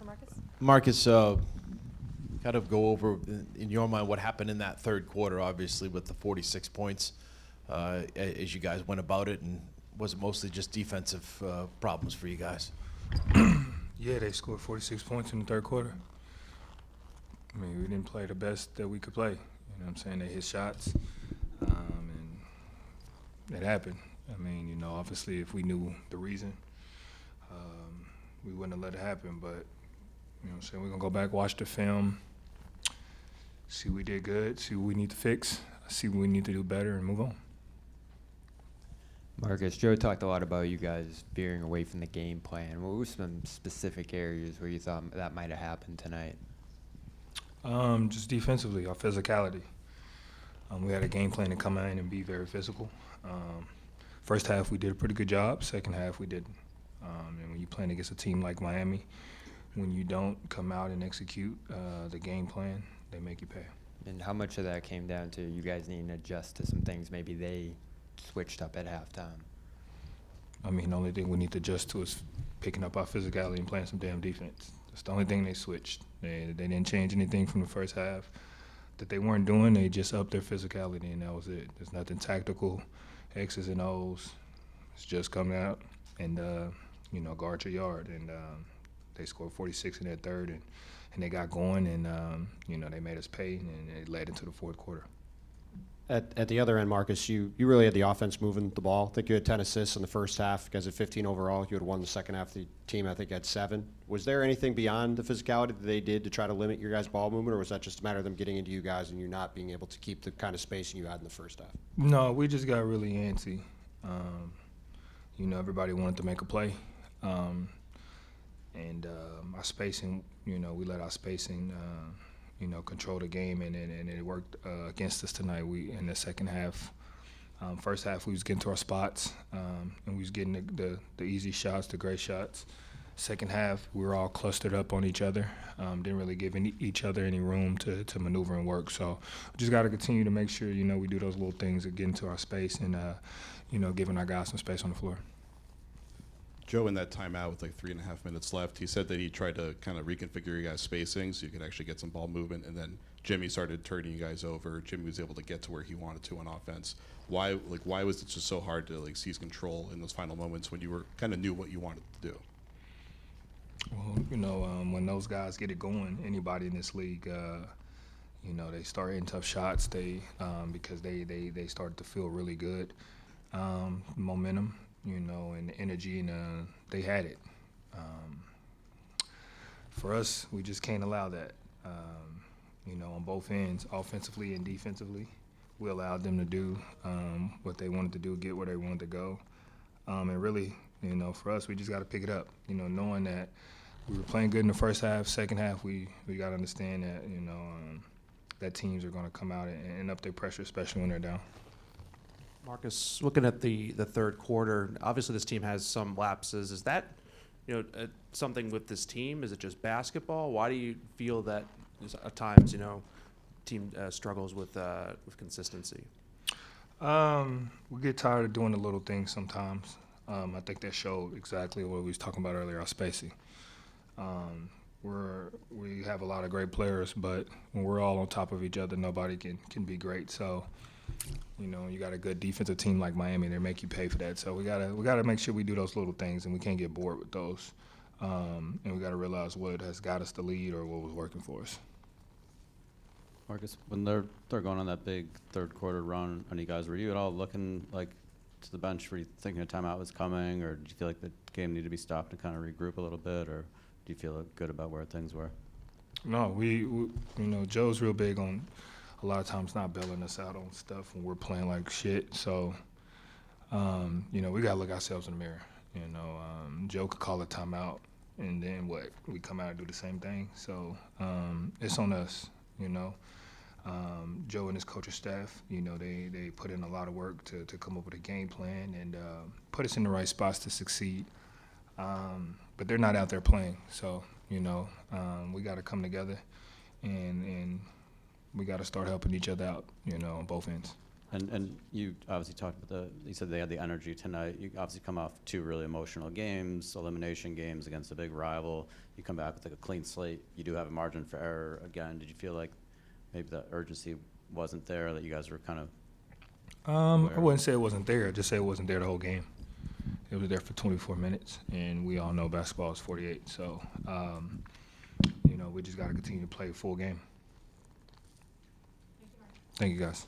for Marcus. Marcus, kind of go over in your mind what happened in that third quarter, obviously with the 46 points as you guys went about it, and was it mostly just defensive problems for you guys? Yeah, they scored 46 points in the third quarter. I mean, we didn't play the best that we could play. You know what I'm saying? They hit shots, and it happened. I mean, you know, obviously if we knew the reason, we wouldn't have let it happen. But, you know what I'm saying, we're going to go back, watch the film, see what we did good, see what we need to fix, see what we need to do better, and move on. Marcus, Joe talked a lot about you guys veering away from the game plan. What were some specific areas where you thought that might have happened tonight? Just defensively, our physicality. We had a game plan to come in and be very physical. First half, we did a pretty good job. Second half, we didn't. And when you're playing against a team like Miami, when you don't come out and execute the game plan, they make you pay. And how much of that came down to you guys needing to adjust to some things maybe they switched up at halftime? I mean, the only thing we need to adjust to is picking up our physicality and playing some damn defense. That's the only thing they switched. They didn't change anything from the first half that they weren't doing. They just upped their physicality, and that was it. There's nothing tactical, X's and O's. It's just coming out and, you know, guard your yard. And they scored 46 in that third, and they got going, and, you know, they made us pay, and it led into the fourth quarter. At the other end, Marcus, you really had the offense moving the ball. I think you had 10 assists in the first half. You guys had 15 overall. You had won the second half. The team, I think, had 7. Was there anything beyond the physicality that they did to try to limit your guys' ball movement, or was that just a matter of them getting into you guys and you not being able to keep the kind of spacing you had in the first half? No, we just got really antsy. You know, everybody wanted to make a play. And our spacing, you know, we let our spacing you know, control the game, and it worked against us tonight. We in the second half, first half we was getting to our spots, and we was getting the easy shots, the great shots. Second half we were all clustered up on each other, didn't really give each other any room to maneuver and work. So we just got to continue to make sure, you know, we do those little things that get into our space and you know, giving our guys some space on the floor. Joe, in that timeout with like 3.5 minutes left, he said that he tried to kind of reconfigure your guys' spacing so you could actually get some ball movement, and then Jimmy started turning you guys over. Jimmy was able to get to where he wanted to on offense. Why was it just so hard to like seize control in those final moments when you were kind of knew what you wanted to do? Well, you know, when those guys get it going, anybody in this league, you know, they start hitting tough shots. They because they started to feel really good, momentum. You know, and the energy, and they had it. For us, we just can't allow that. You know, on both ends, offensively and defensively, we allowed them to do what they wanted to do, get where they wanted to go. And really, you know, for us, we just got to pick it up. You know, knowing that we were playing good in the first half, second half, we got to understand that, you know, that teams are going to come out and up their pressure, especially when they're down. Marcus, looking at the third quarter, obviously this team has some lapses. Is that, you know, something with this team? Is it just basketball? Why do you feel that at times, you know, team struggles with consistency? We get tired of doing the little things sometimes. I think that showed exactly what we was talking about earlier, our spacing. We have a lot of great players, but when we're all on top of each other, nobody can be great. So, you know, you got a good defensive team like Miami, they make you pay for that. So we gotta make sure we do those little things, and we can't get bored with those. And we gotta realize what has got us the lead or what was working for us. Marcus, when they're going on that big third quarter run on you guys, were you at all looking like to the bench? Were you thinking a timeout was coming, or did you feel like the game needed to be stopped and kind of regroup a little bit, or do you feel good about where things were? No, we you know, Joe's real big on a lot of times not bailing us out on stuff when we're playing like shit. So, you know, we got to look ourselves in the mirror. You know, Joe could call a timeout, and then what? We come out and do the same thing. So it's on us, you know. Joe and his coaching staff, you know, they put in a lot of work to come up with a game plan and put us in the right spots to succeed. But they're not out there playing. So, you know, we got to come together and we got to start helping each other out, you know, on both ends. And you obviously talked about you said they had the energy tonight. You obviously come off 2 really emotional games, elimination games against a big rival. You come back with like a clean slate. You do have a margin for error again. Did you feel like maybe the urgency wasn't there, that you guys were kind of I wouldn't say it wasn't there. I'd just say it wasn't there the whole game. It was there for 24 minutes, and we all know basketball is 48. So, we just got to continue to play a full game. Thank you, guys.